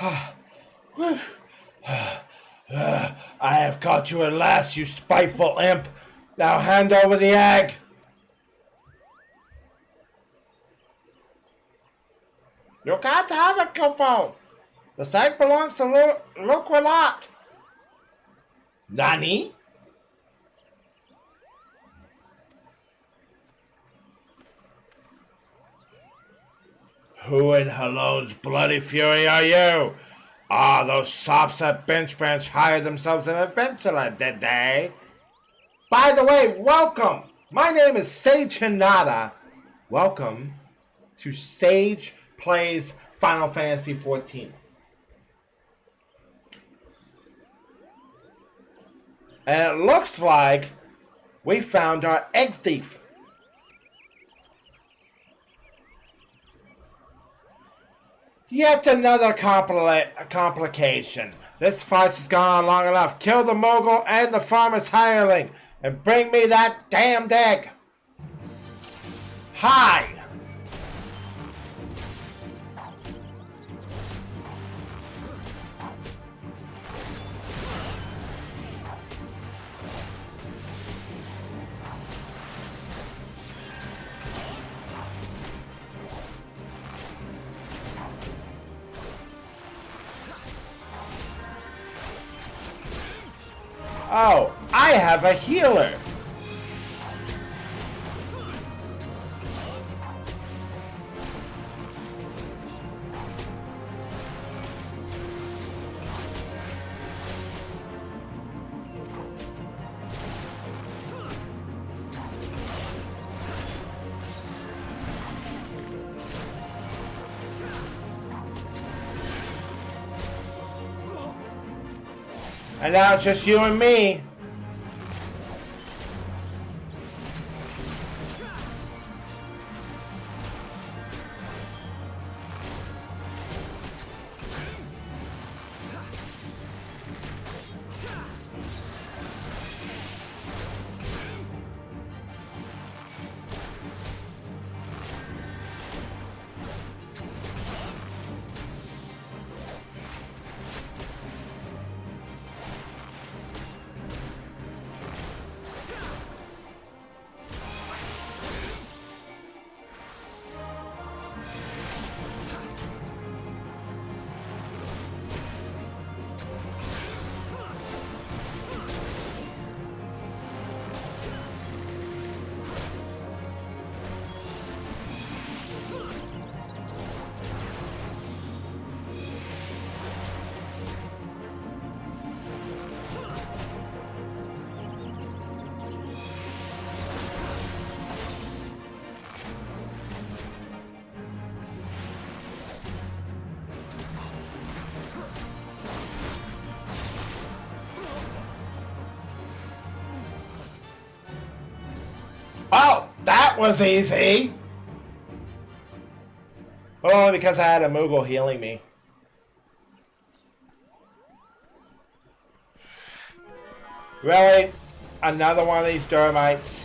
I have caught you at last, you spiteful imp. Now hand over the egg. You can't have it, Kupo. The egg belongs to Luquilot. Nani? Who in Halone's bloody fury are you? Ah, those sops at Bench Branch hired themselves an adventurer, did they? By the way, welcome! My name is Sage Hinata. Welcome to Sage Plays Final Fantasy XIV. And it looks like we found our egg thief. Yet another complication. This farce has gone on long enough. Kill the mogul and the farmer's hireling, and bring me that damned egg. Hi. Oh, I have a healer. And now it's just you and me. Oh, that was easy. Only because I had a Moogle healing me. Really? Another one of these Duramites?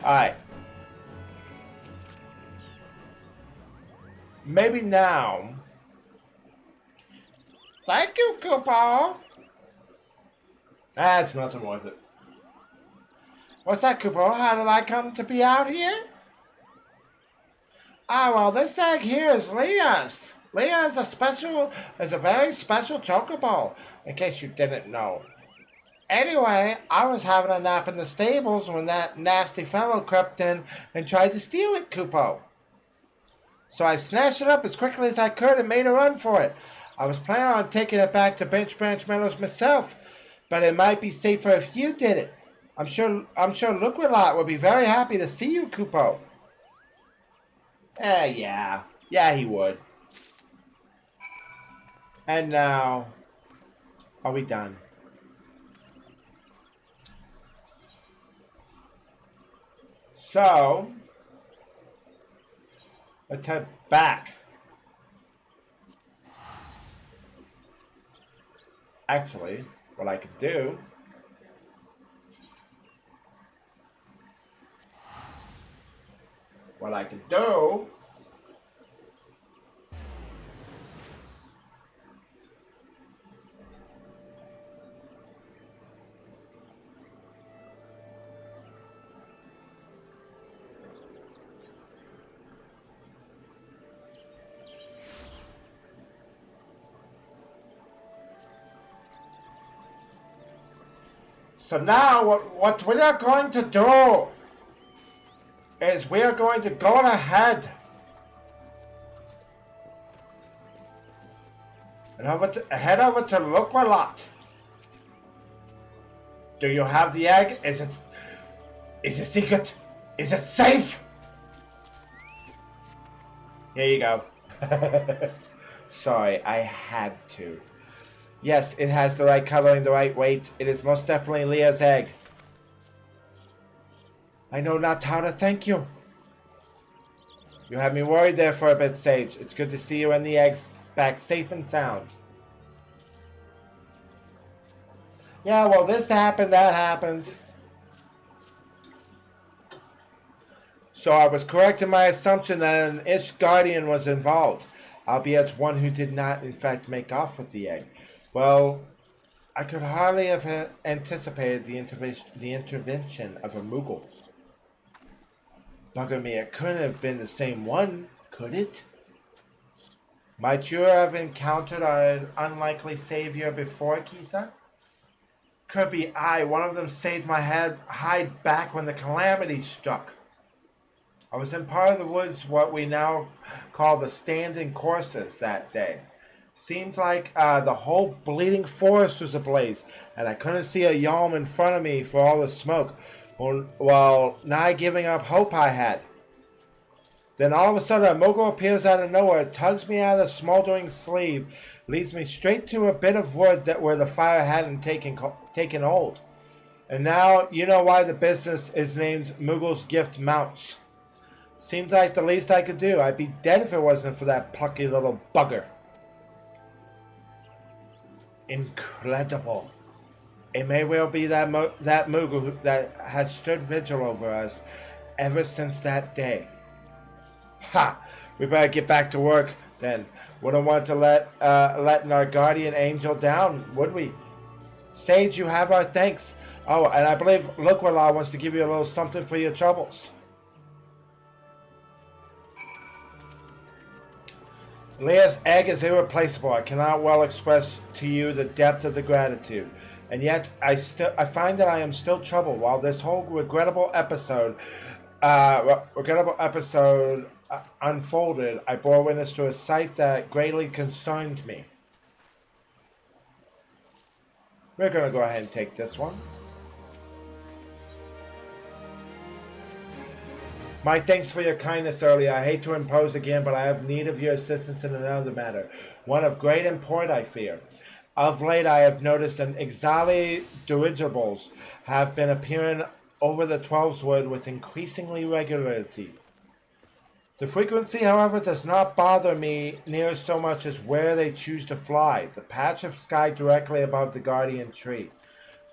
Alright. Maybe now. Thank you, Koopa. That's nothing worth it. What's that, Koopa? How did I come to be out here? Ah, well, this egg here is Leah's. Leah is a very special chocobo, in case you didn't know. Anyway, I was having a nap in the stables when that nasty fellow crept in and tried to steal it, Koopo. So I snatched it up as quickly as I could and made a run for it. I was planning on taking it back to Bench Branch Meadows myself, but it might be safer if you did it. I'm sure Luquilot would be very happy to see you, Koopo. Yeah. Yeah, he would. And now, are we done? So, let's head back Actually, what I could do... What I could do... So now, what we are going to do is we are going to go ahead and head over to Look-a-Lot. Do you have the egg? Is it secret? Is it safe? Here you go. Sorry, I had to. Yes, it has the right color and the right weight. It is most definitely Leah's egg. I know not how to thank you. You had me worried there for a bit, Sage. It's good to see you and the eggs back safe and sound. Yeah, well, this happened, that happened. So I was correct in my assumption that an Ish Guardian was involved, albeit one who did not, in fact, make off with the egg. Well, I could hardly have anticipated the intervention of a Moogle. Bugger me, it couldn't have been the same one, could it? Might you have encountered an unlikely savior before, Keitha? Could be I. One of them saved my hide back when the calamity struck. I was in part of the woods, what we now call the standing courses, that day. Seemed like the whole bleeding forest was ablaze, and I couldn't see a yalm in front of me for all the smoke. Well, nigh giving up hope I had. Then all of a sudden a Moogle appears out of nowhere, tugs me out of the smoldering sleeve, leads me straight to a bit of wood where the fire hadn't taken hold. And now you know why the business is named Moogle's Gift Mounts. Seems like the least I could do. I'd be dead if it wasn't for that plucky little bugger. Incredible. It may well be that Moogle that has stood vigil over us ever since that day. Ha! We better get back to work then. Wouldn't want to letting our guardian angel down, would we? Sage, you have our thanks. Oh, and I believe Look-a-Lot wants to give you a little something for your troubles. Leah's egg is irreplaceable. I cannot well express to you the depth of the gratitude. And yet, I find that I am still troubled. While this whole regrettable episode unfolded, I bore witness to a sight that greatly concerned me. We're going to go ahead and take this one. My thanks for your kindness earlier. I hate to impose again, but I have need of your assistance in another matter. One of great import, I fear. Of late, I have noticed that Ixali dirigibles have been appearing over the Twelveswood with increasingly regularity. The frequency, however, does not bother me near so much as where they choose to fly, the patch of sky directly above the guardian tree.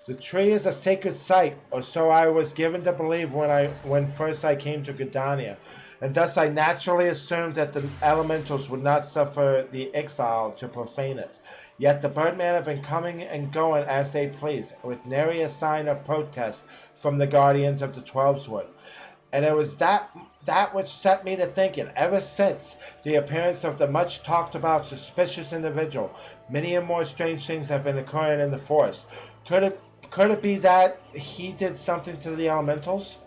The tree is a sacred site, or so I was given to believe when first I came to GRIDANIA, and thus I naturally assumed that the elementals would not suffer the exile to profane it. Yet the birdmen have been coming and going as they pleased, with nary a sign of protest from the guardians of the Twelveswood. And it was that which set me to thinking, ever since the appearance of the much talked about suspicious individual, many and more strange things have been occurring in the forest. Could it be that he did something to the elementals?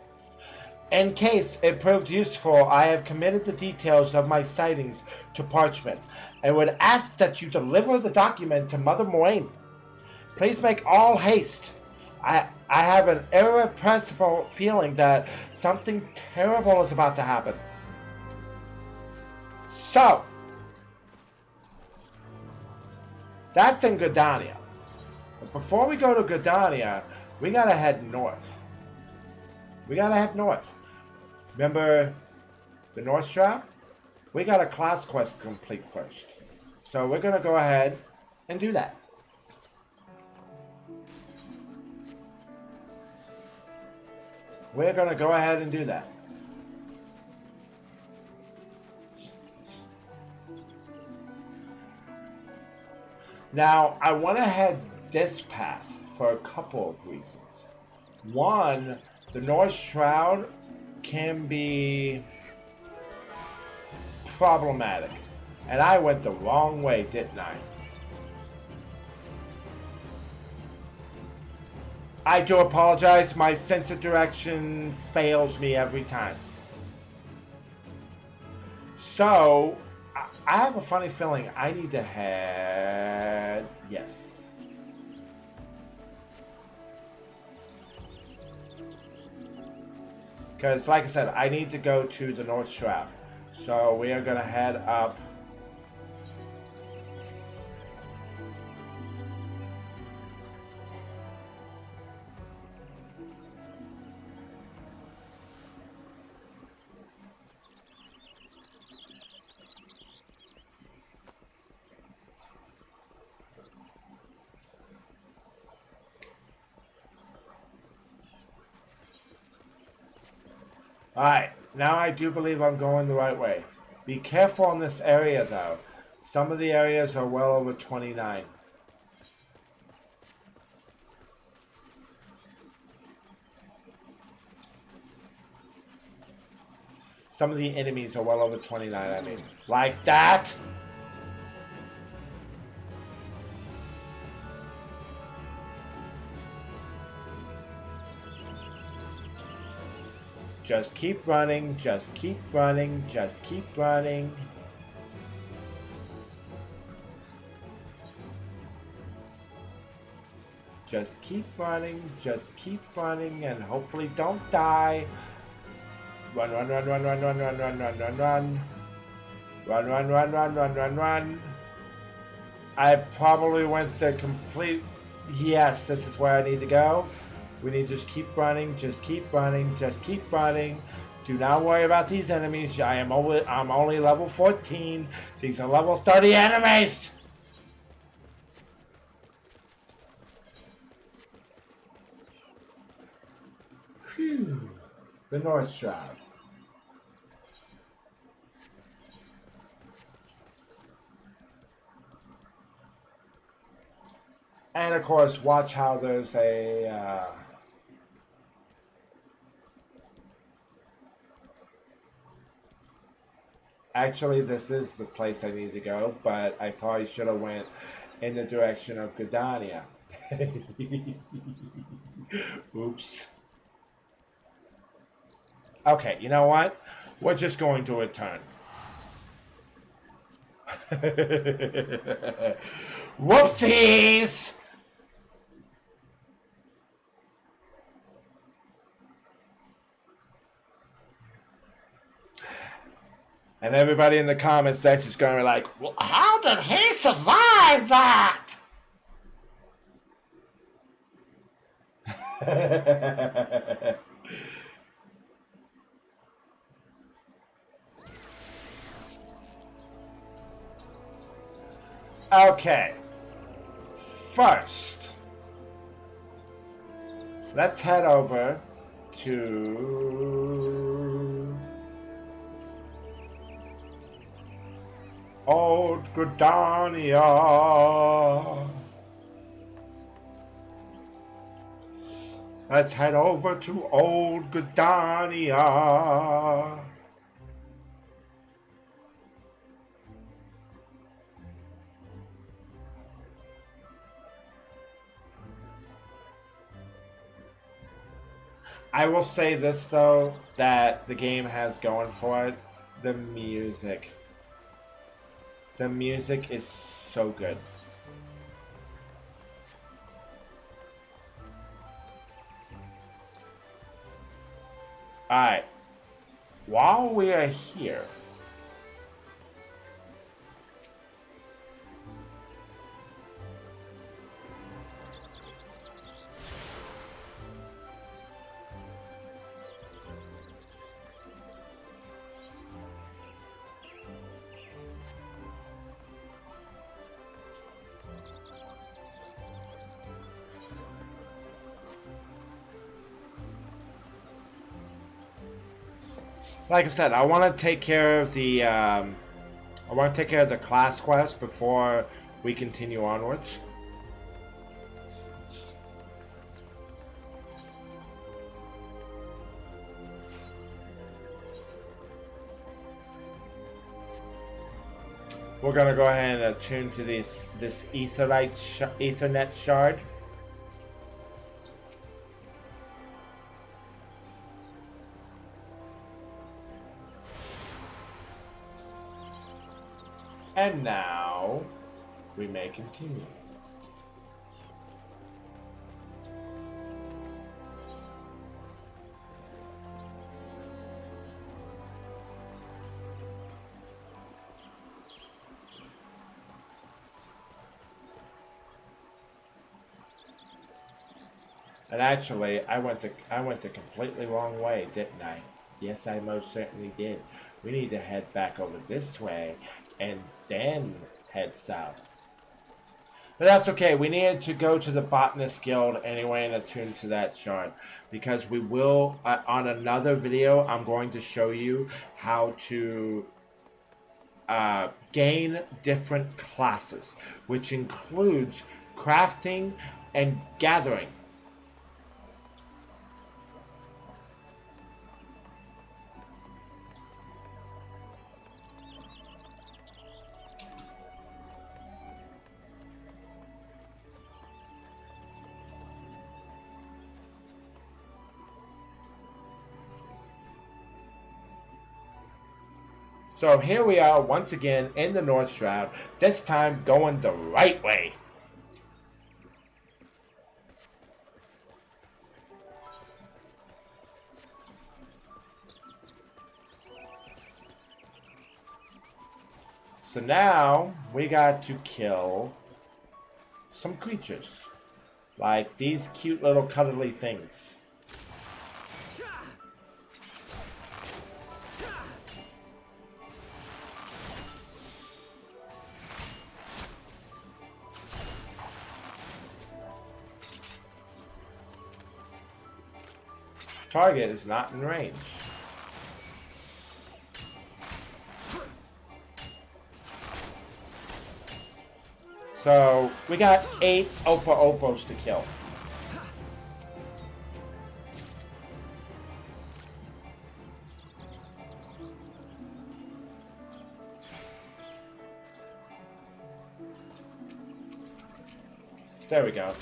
In case it proved useful, I have committed the details of my sightings to parchment, and would ask that you deliver the document to Mother Moraine. Please make all haste. I have an irrepressible feeling that something terrible is about to happen. So, that's in GRIDANIA. But before we go to GRIDANIA, we gotta head north. Remember the North Shroud? We got a class quest to complete first. So we're gonna go ahead and do that. we're going to go ahead and do that. Now, I went ahead this path for a couple of reasons. One, the North Shroud can be problematic. And I went the wrong way, didn't I? I do apologize. My sense of direction fails me every time. So, I have a funny feeling I need to head... Yes. Because, like I said, I need to go to the North Shroud. So, we are going to head up... Alright, now I do believe I'm going the right way. Be careful in this area, though. Some of the areas are well over 29. Some of the enemies are well over 29, I mean. Like that! Just keep running, just keep running, just keep running. Just keep running, and hopefully don't die. Run, run, run, run, run, run, run, run, run, run, run. Run, run, run, run, run, run, run. I probably went the complete... Yes, this is where I need to go. We need to just keep running, just keep running, just keep running. Do not worry about these enemies. I'm only level 14. These are level 30 enemies! Phew. The North Shroud. And of course, watch how there's a... Actually, this is the place I need to go, but I probably should have went in the direction of GRIDANIA. Oops. Okay, you know what? We're just going to return. Whoopsies! And everybody in the comments section is going to be like, well, how did he survive that? Okay. First, let's head over to... Old GRIDANIA. Let's head over to Old GRIDANIA. I will say this though, that the game has going for it, the music. The music is so good. Alright. While we are here, like I said, I want to take care of the class quest before we continue onwards. We're gonna go ahead and attune to this Ethernet shard. And now we may continue. And actually, I went the completely wrong way, didn't I? Yes, I most certainly did. We need to head back over this way and then head south. But that's okay. We needed to go to the Botanist Guild anyway and attune to that shard. Because we will, on another video, I'm going to show you how to gain different classes, which includes crafting and gathering. So here we are once again in the North Shroud, this time going the right way. So now we got to kill some creatures, like these cute little cuddly things. Target is not in range. So we got 8 Opos to kill. There we go.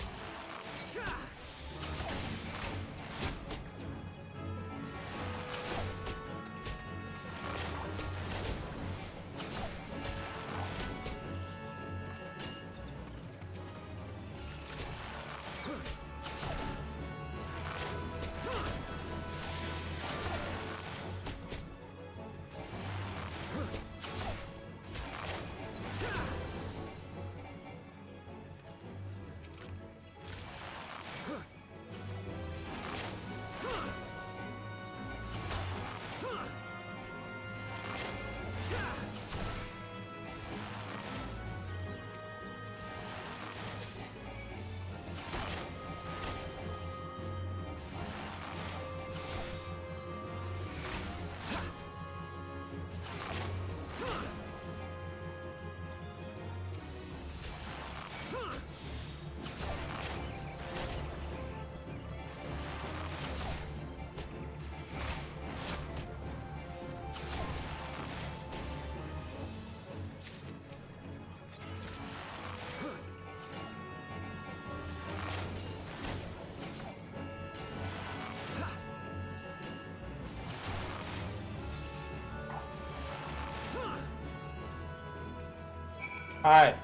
Alright.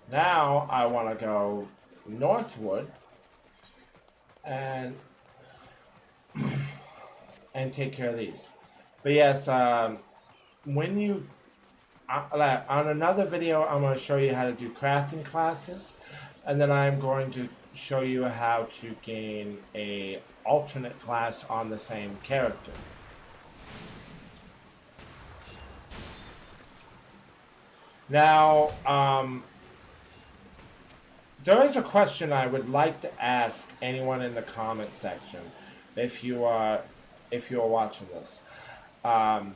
Now I want to go northward and take care of these. But yes, when you on another video, I'm going to show you how to do crafting classes, and then I'm going to show you how to gain a alternate class on the same character. Now, there is a question I would like to ask anyone in the comment section. if you are watching this. Um,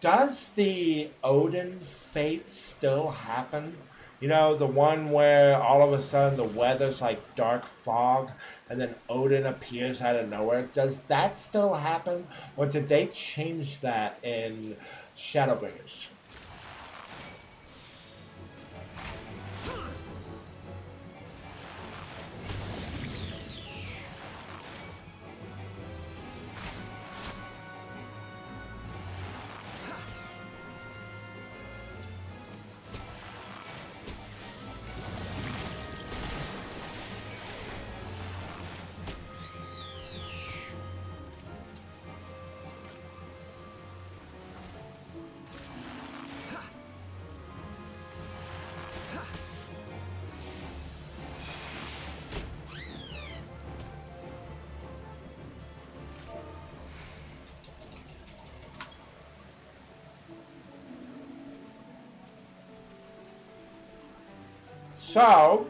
does the Odin fate still happen? You know, the one where all of a sudden the weather's like dark fog and then Odin appears out of nowhere. Does that still happen? Or did they change that in Shadowbringers? So,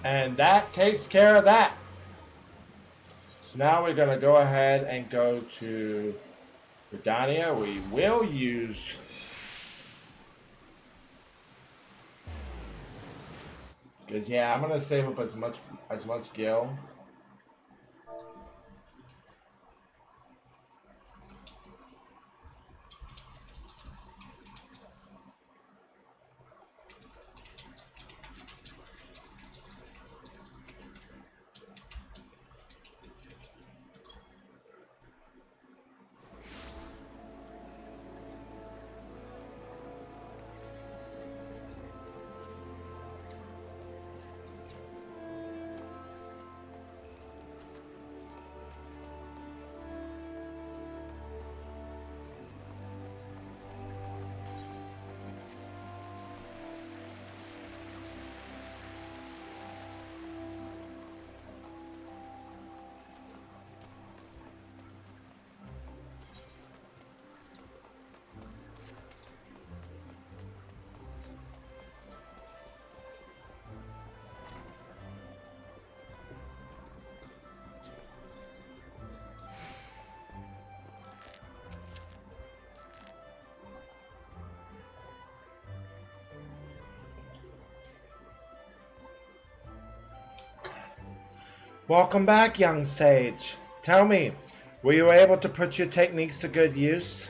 and that takes care of that. So now we're going to go ahead and go to GRIDANIA. We will use because I'm going to save up as much gil. Welcome back, young sage. Tell me, were you able to put your techniques to good use?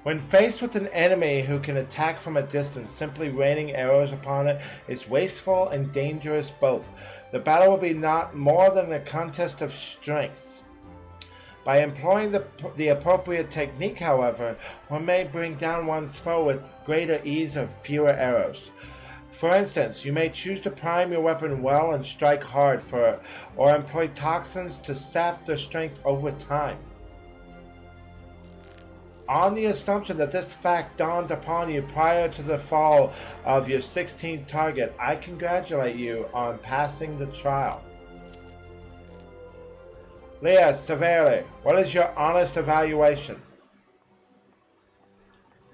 When faced with an enemy who can attack from a distance, simply raining arrows upon it is wasteful and dangerous both. The battle will be not more than a contest of strength. By employing the appropriate technique, however, one may bring down one's foe with greater ease or fewer arrows. For instance, you may choose to prime your weapon well and strike hard or employ toxins to sap their strength over time. On the assumption that this fact dawned upon you prior to the fall of your 16th target, I congratulate you on passing the trial. Leah Severi, what is your honest evaluation?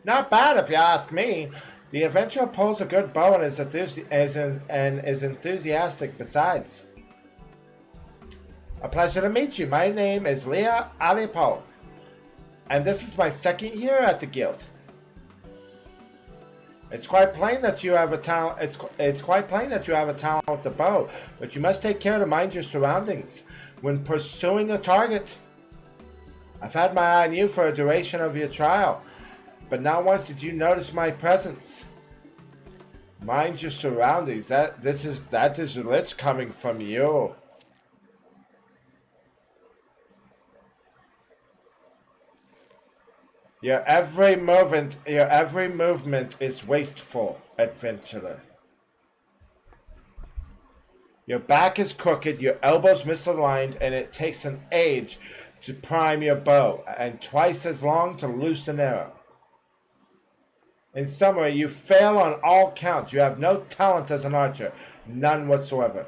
Not bad if you ask me. The adventurer pulls a good bow and is enthusiastic besides. A pleasure to meet you. My name is Leah Alipo, and this is my second year at the guild. It's quite plain that you have a talent. It's quite plain that you have a talent with the bow, but you must take care to mind your surroundings when pursuing a target. I've had my eye on you for a duration of your trial, but not once did you notice my presence. Mind your surroundings. That is lich coming from you. Your every movement is wasteful, adventurer. Your back is crooked, your elbows misaligned, and it takes an age to prime your bow, and twice as long to loose an arrow. In summary, you fail on all counts. You have no talent as an archer, none whatsoever.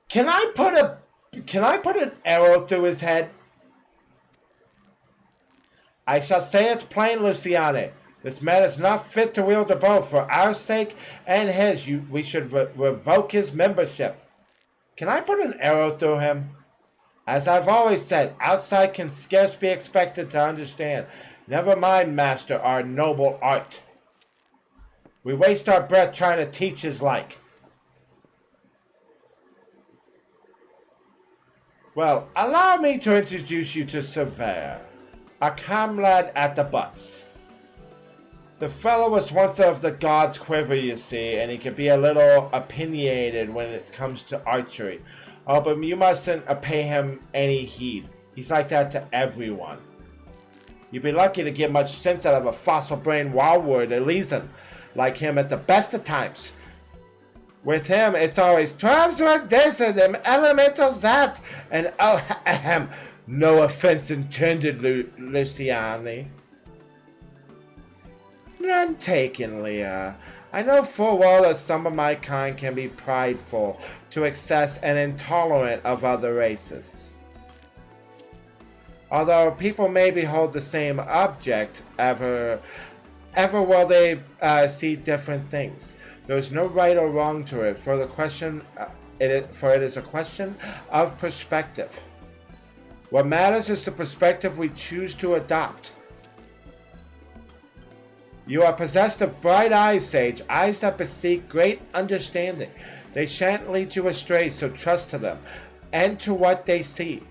Can I put an arrow through his head? I shall say it plain, Luciane. This man is not fit to wield a bow. For our sake and his, we should revoke his membership. Can I put an arrow through him? As I've always said, outside can scarce be expected to understand. Never mind, master, our noble art. We waste our breath trying to teach his like. Well, allow me to introduce you to Surveyor, a comrade at the butts. The fellow was once of the god's quiver, you see, and he can be a little opinionated when it comes to archery. Oh, but you mustn't pay him any heed. He's like that to everyone. You'd be lucky to get much sense out of a fossil-brained wildwood Elysian like him at the best of times. With him, it's always terms like this and them elementals that, and oh, ahem, no offense intended, Luciani. None taken, Leah. I know full well that some of my kind can be prideful to excess and intolerant of other races. Although people may behold the same object, ever will they see different things. There is no right or wrong to it, for it is a question of perspective. What matters is the perspective we choose to adopt. You are possessed of bright eyes, Sage, eyes that beseech great understanding. They shan't lead you astray, so trust to them, and to what they see.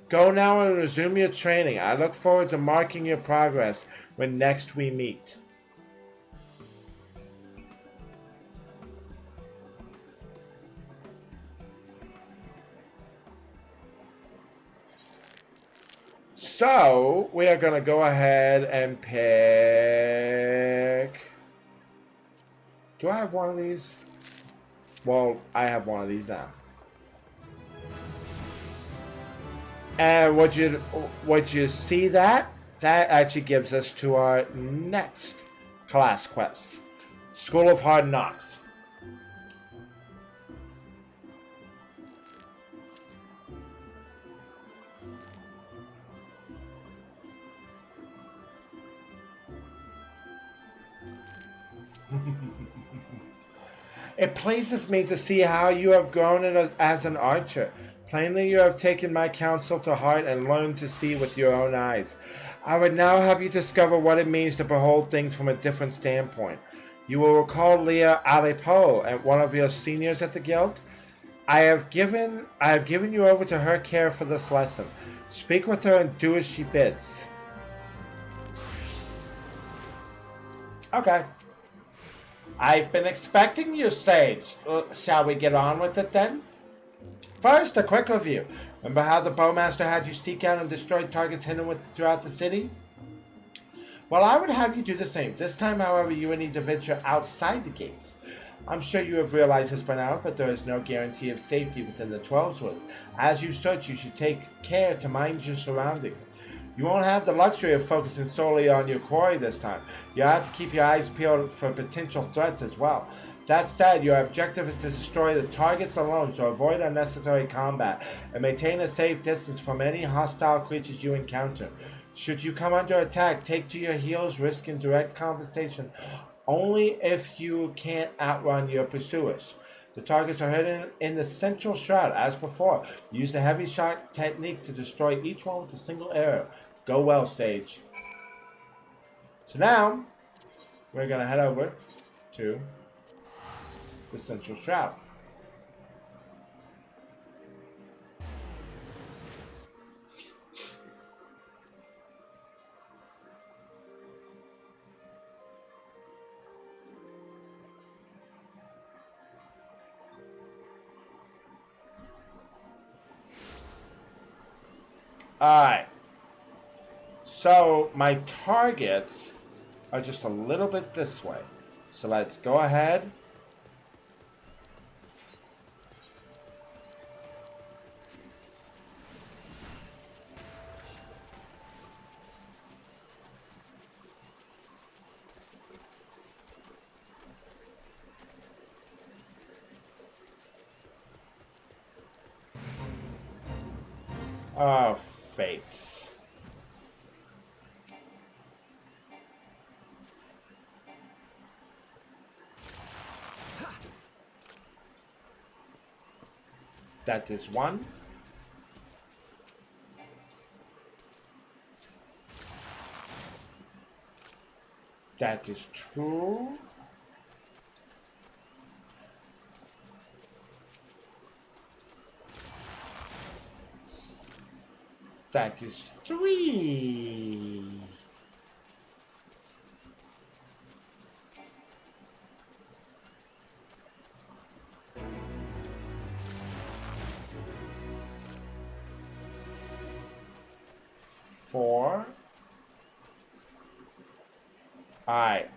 Go now and resume your training. I look forward to marking your progress when next we meet. So, we are going to go ahead and pick... Do I have one of these? Well, I have one of these now. And would you see that? That actually gives us to our next class quest. School of Hard Knocks. It pleases me to see how you have grown as an archer. Plainly you have taken my counsel to heart and learned to see with your own eyes. I would now have you discover what it means to behold things from a different standpoint. You will recall Leah Alipo, and one of your seniors at the guild. I have given you over to her care for this lesson. Speak with her and do as she bids. Okay. I've been expecting you, Sage. Shall we get on with it then? First, a quick review. Remember how the Bowmaster had you seek out and destroy targets hidden throughout the city? Well, I would have you do the same. This time, however, you would need to venture outside the gates. I'm sure you have realized this by now, but there is no guarantee of safety within the 12's Woods. As you search, you should take care to mind your surroundings. You won't have the luxury of focusing solely on your quarry this time. You'll have to keep your eyes peeled for potential threats as well. That said, your objective is to destroy the targets alone, so avoid unnecessary combat and maintain a safe distance from any hostile creatures you encounter. Should you come under attack, take to your heels, risking direct confrontation only if you can't outrun your pursuers. The targets are hidden in the central shroud, as before. Use the heavy shot technique to destroy each one with a single arrow. Go well, Sage. So now, we're going to head over to the central shroud. Alright. So my targets are just a little bit this way. So let's go ahead. Oh, fates. That is one. That is two. That is three. Four. Alright.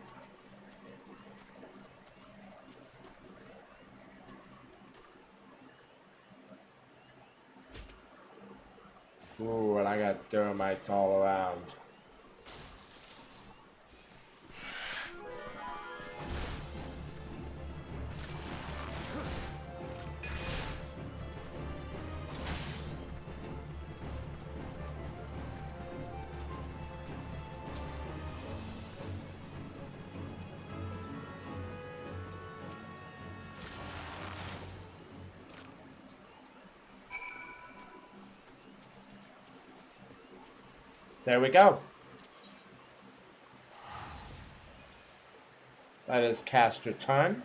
Ooh, and I got thermites all around. There we go. That is caster turn.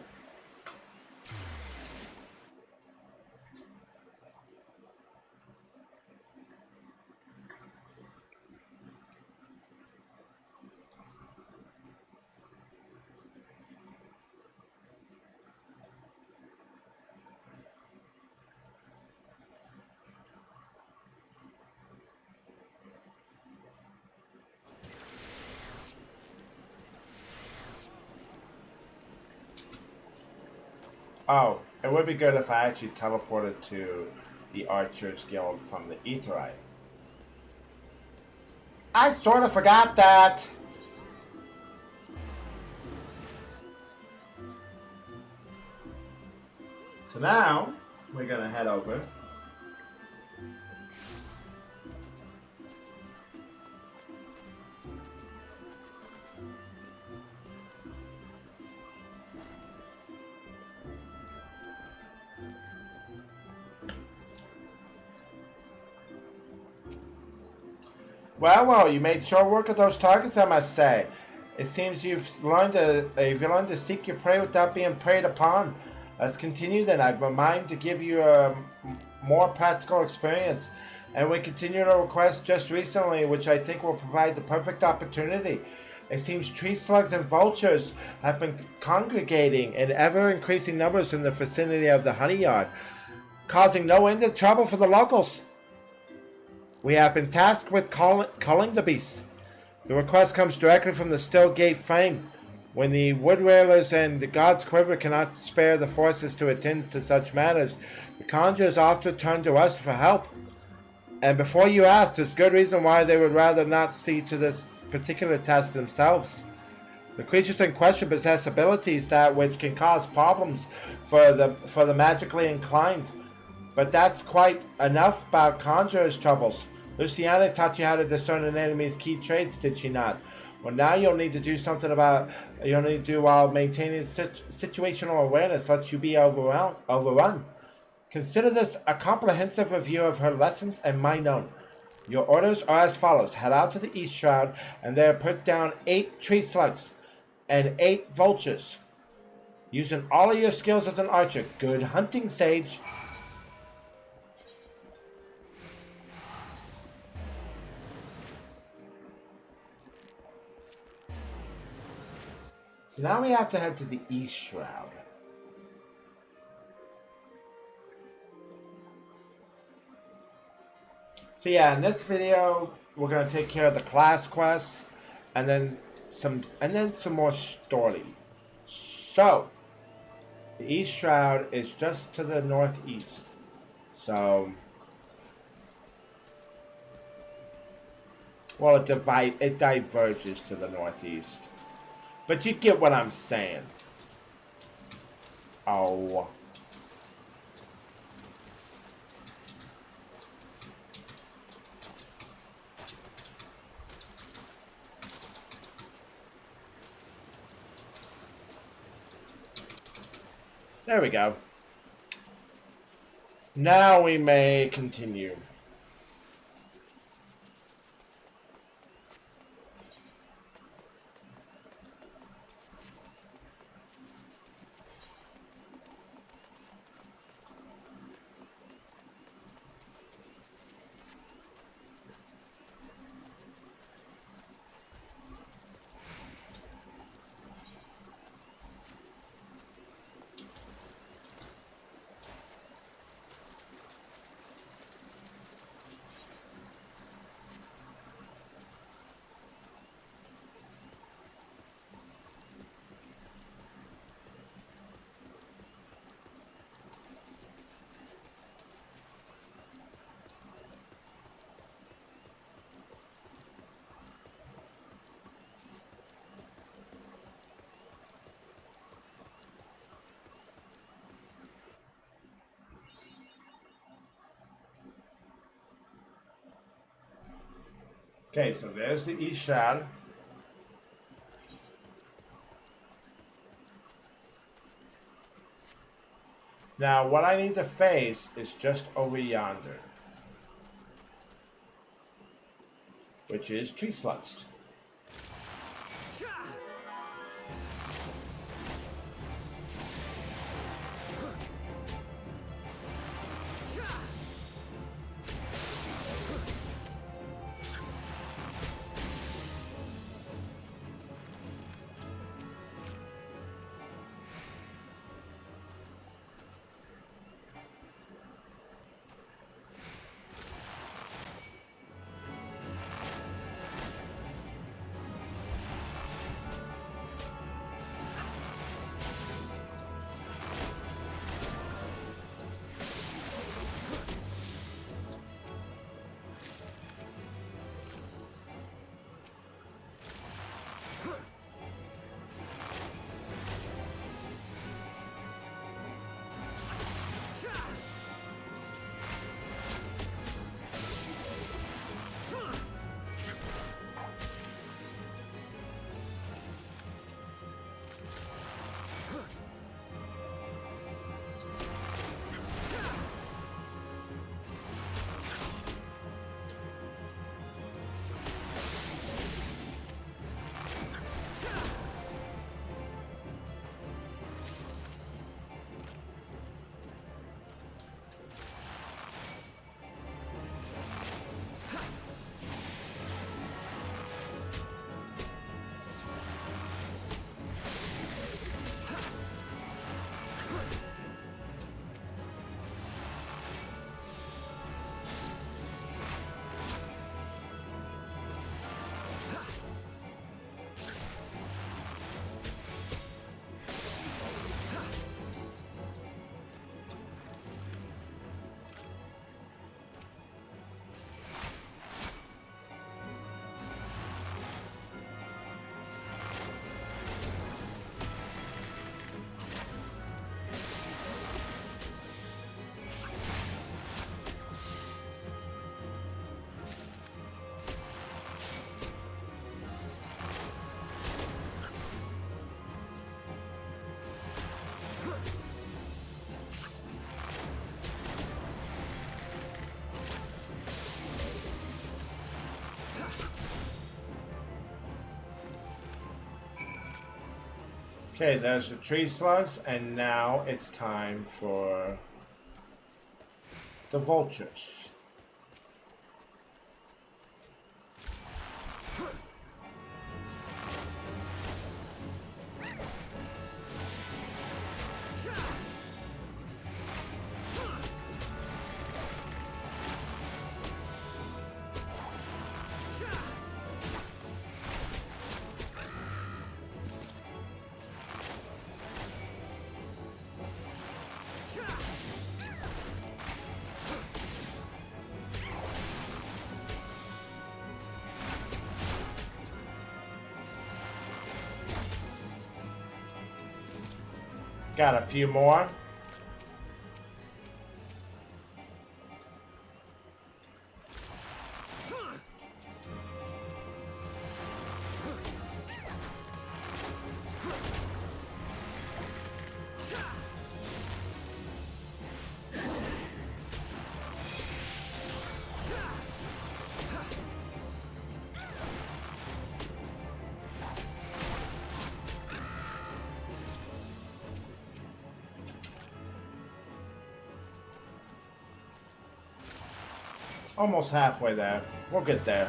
Oh, it would be good if I actually teleported to the Archers Guild from the Aetheryte. I sort of forgot that. So now, we're going to head over. Well, you made short work of those targets, I must say. It seems you've learned to seek your prey without being preyed upon. Let's continue then. I've been mind to give you a more practical experience. And we continued a request just recently, which I think will provide the perfect opportunity. It seems tree slugs and vultures have been congregating in ever-increasing numbers in the vicinity of the honey yard, causing no end of trouble for the locals. We have been tasked with culling the beast. The request comes directly from the Stillgate Fang. When the Wood Railers and the God's Quiver cannot spare the forces to attend to such matters, the conjurers often turn to us for help. And before you ask, there's good reason why they would rather not see to this particular task themselves. The creatures in question possess abilities that which can cause problems for the magically inclined. But that's quite enough about conjurers' troubles. Luciana taught you how to discern an enemy's key traits, did she not? Well, now you'll need to do something about. You'll need to do while maintaining situational awareness, lest you be overrun. Consider this a comprehensive review of her lessons and mine own. Your orders are as follows: head out to the East Shroud, and there put down 8 tree slugs and 8 vultures. Using all of your skills as an archer. Good hunting, Sage. So now we have to head to the East Shroud. So yeah, in this video, we're gonna take care of the class quests, and then some more story. So, the East Shroud is just to the northeast. So, well, it diverges to the northeast. But you get what I'm saying. Oh. There we go. Now we may continue. Okay, so there's the East Shroud. Now, what I need to face is just over yonder, which is tree slugs. Okay, there's the tree slugs, and now it's time for the vultures. Got a few more. Almost halfway there. We'll get there.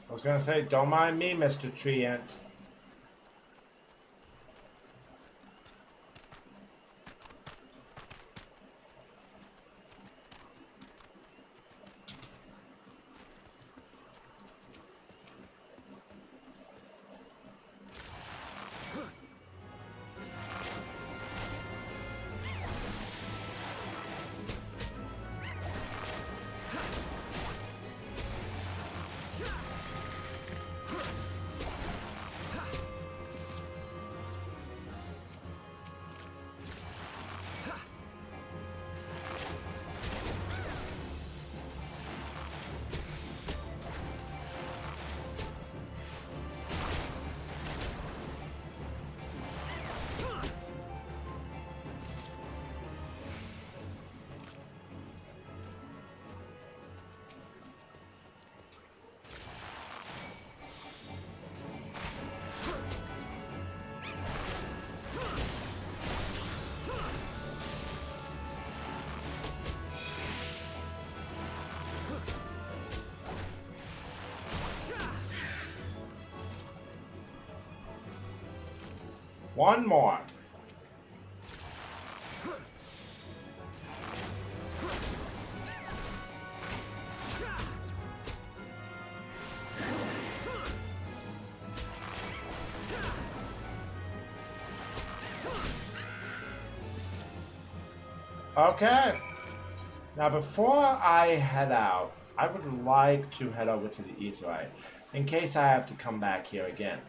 I was gonna say, don't mind me, Mr. Tree Ant. One more. Okay. Now before I head out, I would like to head over to the Aetheryte in case I have to come back here again.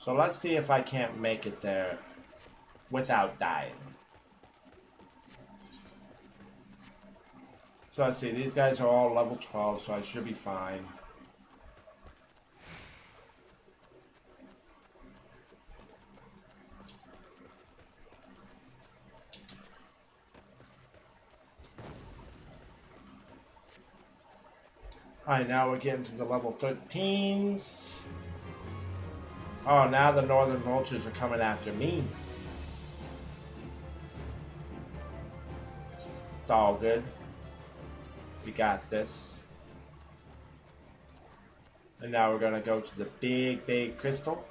So let's see if I can't make it there without dying. So let's see, these guys are all level 12, so I should be fine. Alright, now we're getting to the level 13s. Oh, now the Northern Vultures are coming after me. It's all good. We got this. And now we're gonna go to the big crystal.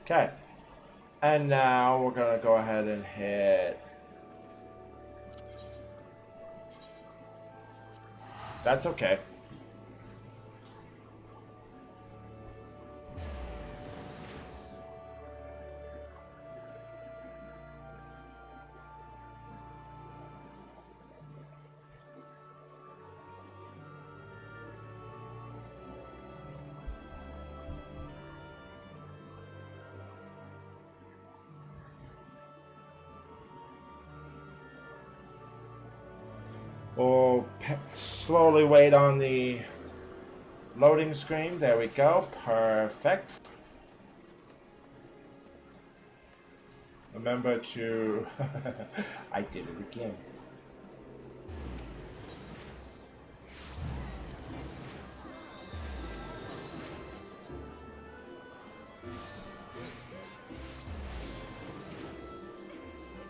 Okay, and now we're gonna go ahead and hit. That's okay. We'll slowly wait on the loading screen. There we go. Perfect. Remember to... I did it again.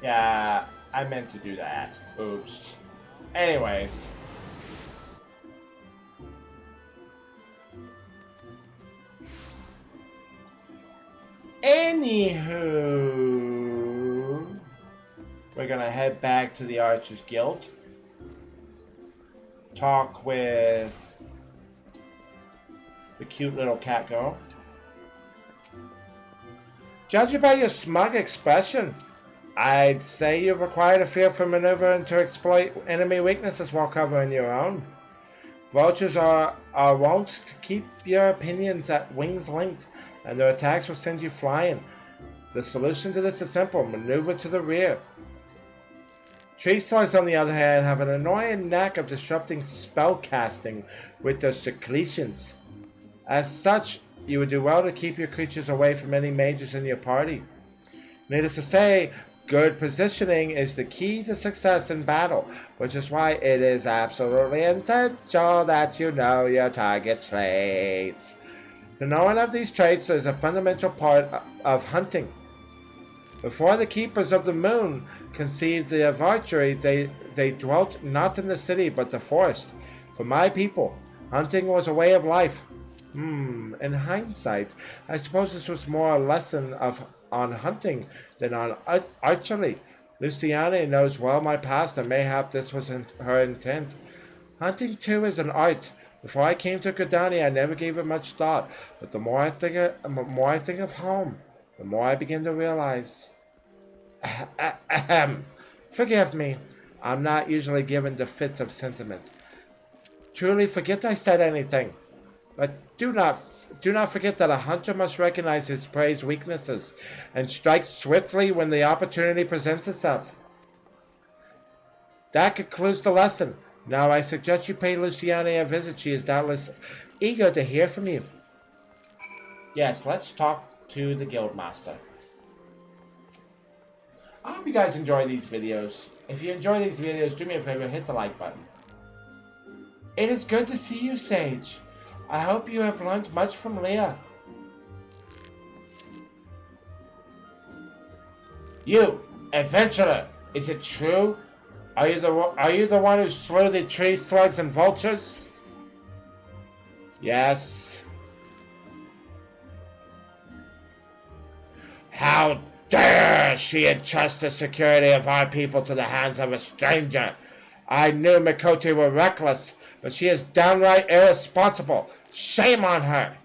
Yeah, I meant to do that. Oops. Anyways. Anywho, we're gonna head back to the Archers Guild. Talk with the cute little cat girl. Judging by your smug expression, I'd say you've acquired a feel for maneuvering to exploit enemy weaknesses while covering your own. Vultures are wont to keep your opinions at wing's length, and their attacks will send you flying. The solution to this is simple: maneuver to the rear. Tree slugs, on the other hand, have an annoying knack of disrupting spell casting with their secretions. As such, you would do well to keep your creatures away from any mages in your party. Needless to say, good positioning is the key to success in battle, which is why it is absolutely essential that you know your target's traits. The knowing of these traits is a fundamental part of hunting. Before the Keepers of the Moon conceived the of archery, they dwelt not in the city but the forest. For my people, hunting was a way of life. In hindsight, I suppose this was more a lesson on hunting than on archery. Luciana knows well my past, and mayhap this was her intent. Hunting, too, is an art. Before I came to GRIDANIA, I never gave it much thought, but the more I think of home, the more I begin to realize. Forgive me, I'm not usually given to fits of sentiment. Truly forget I said anything. But do not forget that a hunter must recognize his prey's weaknesses and strike swiftly when the opportunity presents itself. That concludes the lesson. Now I suggest you pay Luciana a visit. She is doubtless eager to hear from you. Yes, let's talk to the Guildmaster. I hope you guys enjoy these videos. If you enjoy these videos, do me a favor, hit the like button. It is good to see you, Sage. I hope you have learned much from Leah. You, adventurer, is it true? Are you the one who slew the tree slugs and vultures? Yes. How dare she entrust the security of our people to the hands of a stranger? I knew Mikote were reckless, but she is downright irresponsible. Shame on her!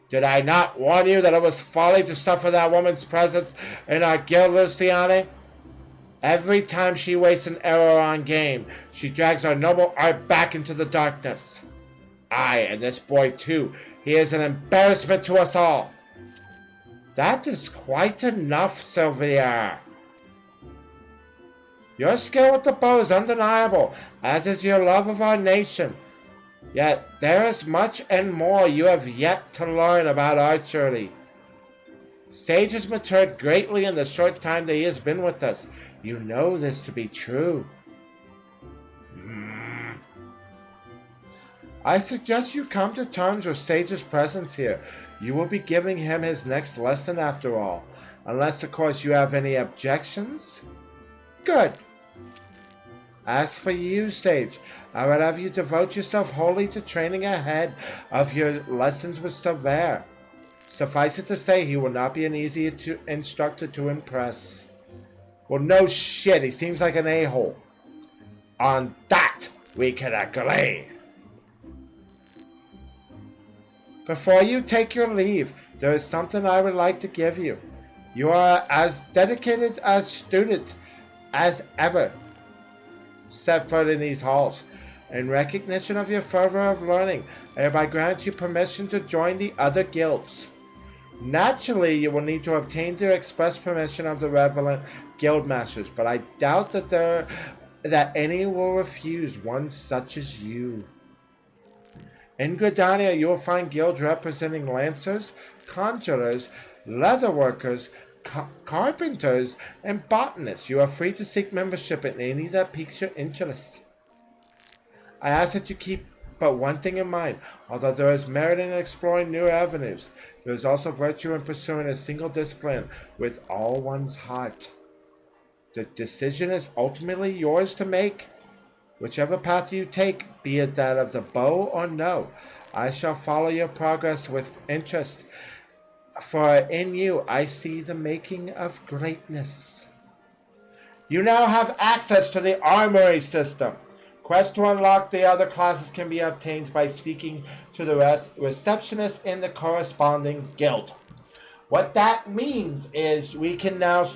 Did I not warn you that it was folly to suffer that woman's presence in our guild, Luciane? Every time she wastes an arrow on game, she drags our noble art back into the darkness. Aye, and this boy too. He is an embarrassment to us all. That is quite enough, Sylvia. Your skill with the bow is undeniable, as is your love of our nation. Yet there is much and more you have yet to learn about archery. Sage has matured greatly in the short time that he has been with us. You know this to be true. I suggest you come to terms with Sage's presence here. You will be giving him his next lesson after all. Unless, of course, you have any objections? Good. As for you, Sage, I would have you devote yourself wholly to training ahead of your lessons with Sever. Suffice it to say, he will not be an easy instructor to impress. Well, no shit, he seems like an a-hole. On that, we can agree. Before you take your leave, there is something I would like to give you. You are as dedicated a student as ever set foot in these halls. In recognition of your fervor of learning, I hereby grant you permission to join the other guilds. Naturally, you will need to obtain the express permission of the relevant guildmasters, but I doubt that any will refuse one such as you. In GRIDANIA, you will find guilds representing lancers, conjurers, leatherworkers, carpenters, and botanists. You are free to seek membership in any that piques your interest. I ask that you keep but one thing in mind. Although there is merit in exploring new avenues, there is also virtue in pursuing a single discipline with all one's heart. The decision is ultimately yours to make. Whichever path you take, be it that of the bow or no, I shall follow your progress with interest, for in you I see the making of greatness. You now have access to the armory system. Quests to unlock the other classes can be obtained by speaking to the receptionist in the corresponding guild. What that means is we can now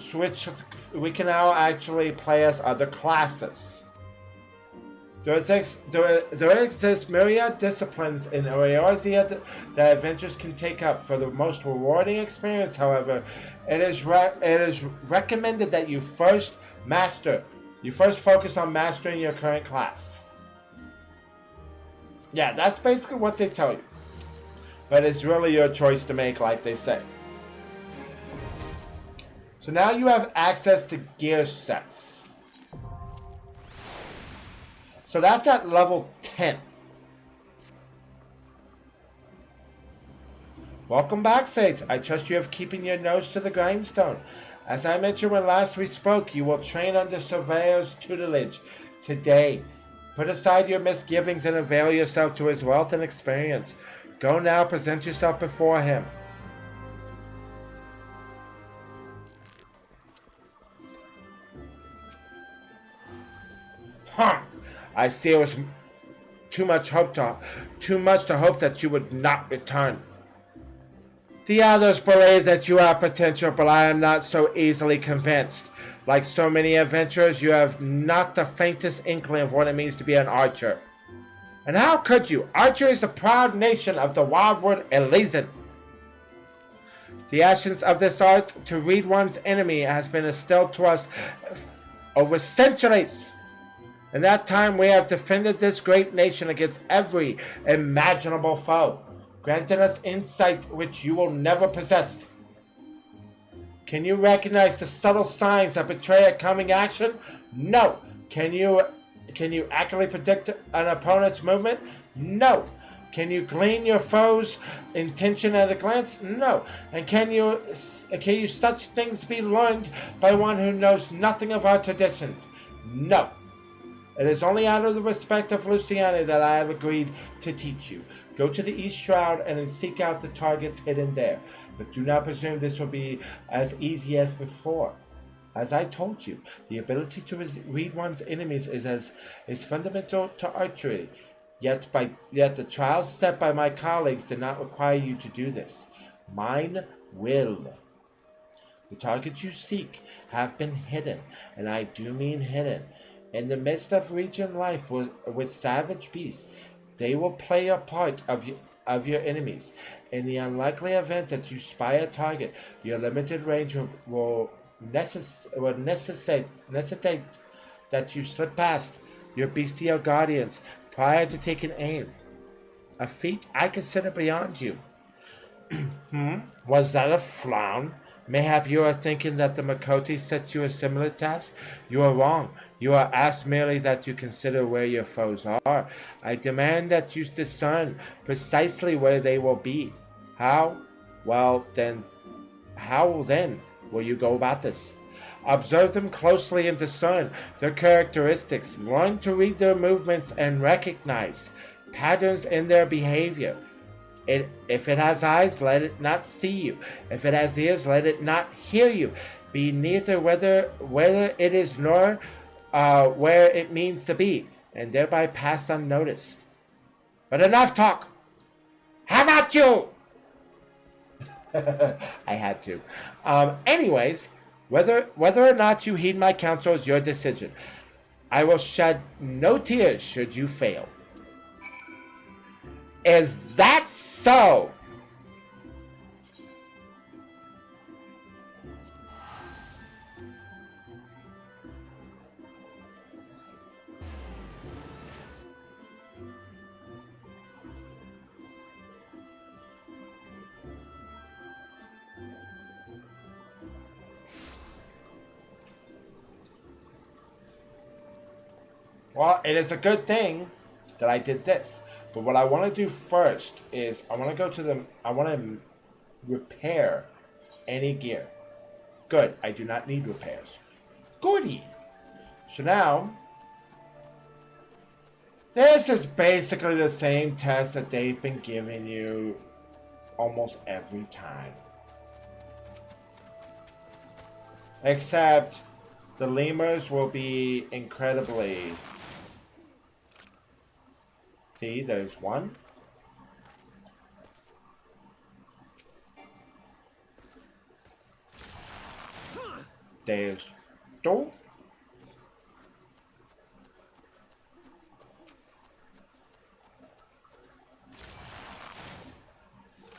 actually play as other classes. There exists myriad disciplines in Eorzea that adventurers can take up. For the most rewarding experience, however, it is recommended that you first focus on mastering your current class. Yeah, that's basically what they tell you. But it's really your choice to make, like they say. So now you have access to gear sets. So that's at level 10. Welcome back, Saints. I trust you have keeping your nose to the grindstone. As I mentioned when last we spoke, you will train under Surveyor's tutelage today. Put aside your misgivings and avail yourself to his wealth and experience. Go now, present yourself before him. I see it was too much to hope that you would not return. The others believe that you have potential, but I am not so easily convinced. Like so many adventurers, you have not the faintest inkling of what it means to be an archer. And how could you? Archery is the proud nation of the Wildwood Elysian. The essence of this art, to read one's enemy, has been instilled to us over centuries. In that time, we have defended this great nation against every imaginable foe, granting us insight which you will never possess. Can you recognize the subtle signs that betray a coming action? No. Can you accurately predict an opponent's movement? No. Can you glean your foe's intention at a glance? No. And can you such things be learned by one who knows nothing of our traditions? No. It is only out of the respect of Luciana that I have agreed to teach you. Go to the East Shroud and seek out the targets hidden there. But do not presume this will be as easy as before. As I told you, the ability to read one's enemies is fundamental to archery. Yet the trials set by my colleagues did not require you to do this. Mine will. The targets you seek have been hidden, and I do mean hidden. In the midst of region life with savage beasts, they will play a part of your enemies. In the unlikely event that you spy a target, your limited range will necessitate that you slip past your bestial guardians prior to taking aim. A feat I consider beyond you. Was that a frown? Mayhap you are thinking that the Makoti set you a similar task? You are wrong. You are asked merely that you consider where your foes are. I demand that you discern precisely where they will be. How? Well, then, how then will you go about this? Observe them closely and discern their characteristics. Learn to read their movements and recognize patterns in their behavior. If it has eyes, let it not see you. If it has ears, let it not hear you. Be neither whether it is nor where it means to be, and thereby pass unnoticed. But enough talk. How about you? I had to. Anyways, whether or not you heed my counsel is your decision. I will shed no tears should you fail. Is that so? Well, it is a good thing that I did this. But what I want to do first is I want to repair any gear. Good, I do not need repairs. Goody. So now, this is basically the same test that they've been giving you almost every time. Except the lemurs will be incredibly... See, there's one. There's two.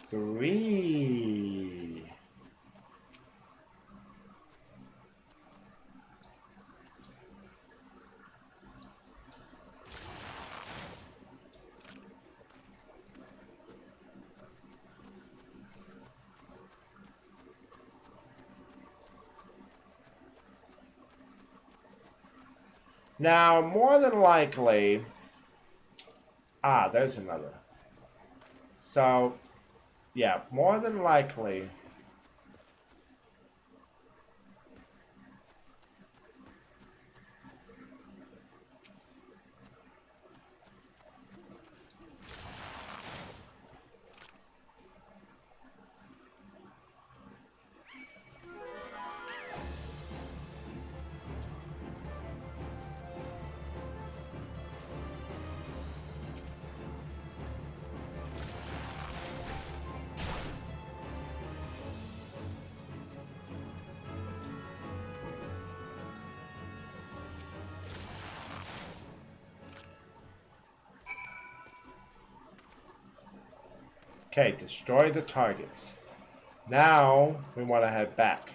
Three. Now, more than likely... there's another. So, yeah, more than likely... Okay, destroy the targets. Now, we want to head back.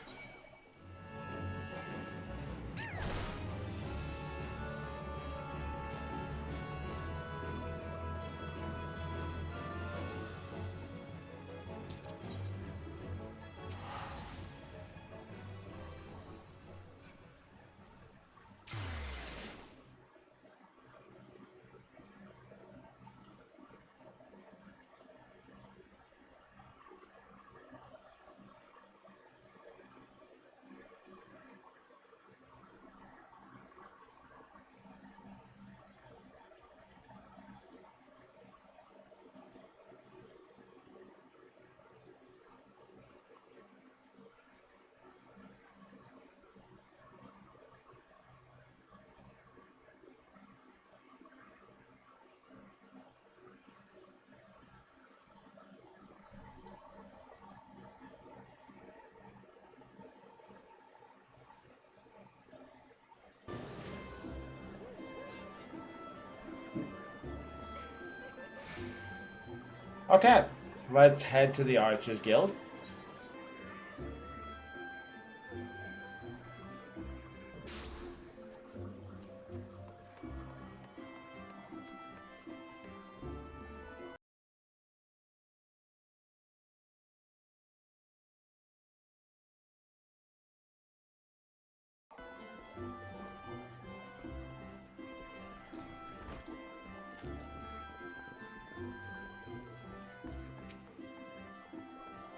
Okay, let's head to the Archers Guild.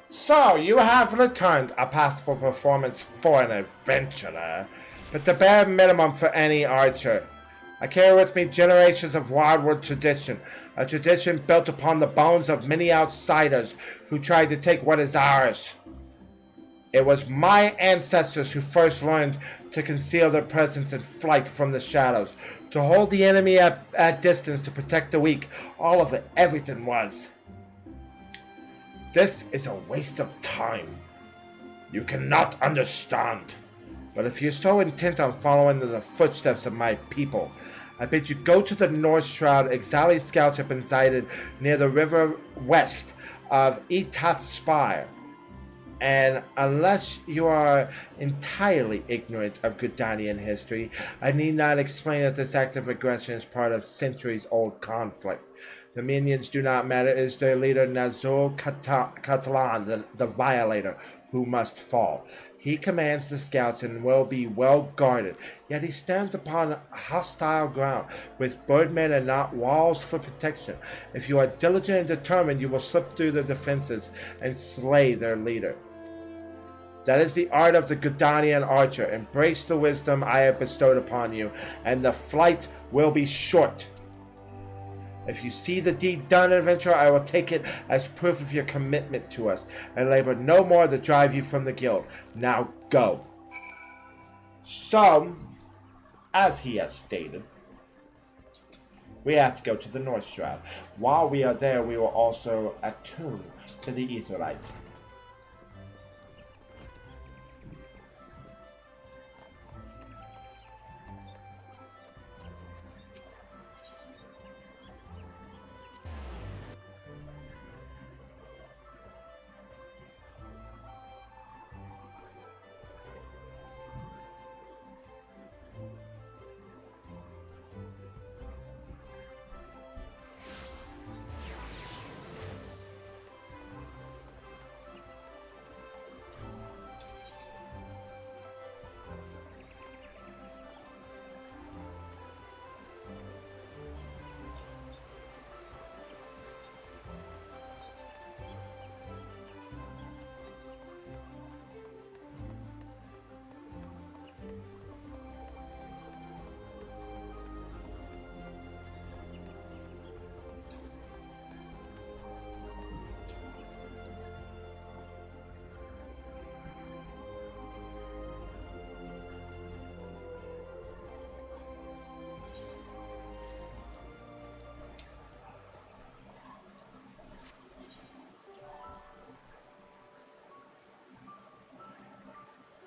So, you have returned a passable performance for an adventurer, but the bare minimum for any archer. I carry with me generations of wildwood tradition, a tradition built upon the bones of many outsiders who tried to take what is ours. It was my ancestors who first learned to conceal their presence in flight from the shadows, to hold the enemy at distance, to protect the weak. All of it, everything was. This is a waste of time. You cannot understand. But if you're so intent on following in the footsteps of my people, I bid you go to the North Shroud. Exali scouts have been sighted near the river west of Etat's Spire. And unless you are entirely ignorant of GRIDANIan history, I need not explain that this act of aggression is part of centuries-old conflict. The minions do not matter. It is their leader, Nazul Catalan, the Violator, who must fall. He commands the scouts and will be well guarded, yet he stands upon hostile ground, with birdmen and not walls for protection. If you are diligent and determined, you will slip through the defenses and slay their leader. That is the art of the GRIDANIan archer. Embrace the wisdom I have bestowed upon you, and the flight will be short. If you see the deed done, adventurer, I will take it as proof of your commitment to us, and labor no more to drive you from the guild. Now go. So, as he has stated, we have to go to the North Shroud. While we are there, we will also attune to the Aetherite.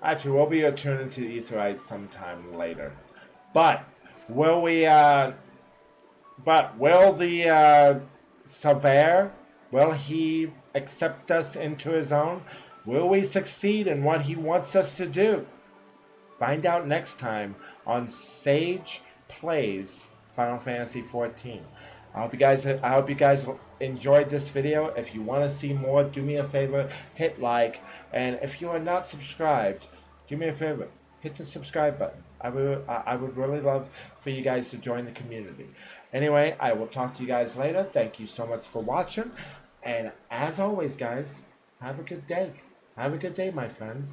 Actually, we'll be attuning to the Aetherite sometime later. But will we? But will the Surveyor? Will he accept us into his own? Will we succeed in what he wants us to do? Find out next time on Sage Plays Final Fantasy XIV. I hope you guys enjoyed this video. If you want to see more, do me a favor, hit like, and if you are not subscribed, do me a favor, hit the subscribe button. I would really love for you guys to join the community. Anyway, I will talk to you guys later. Thank you so much for watching, and as always, guys, have a good day. Have a good day, my friends.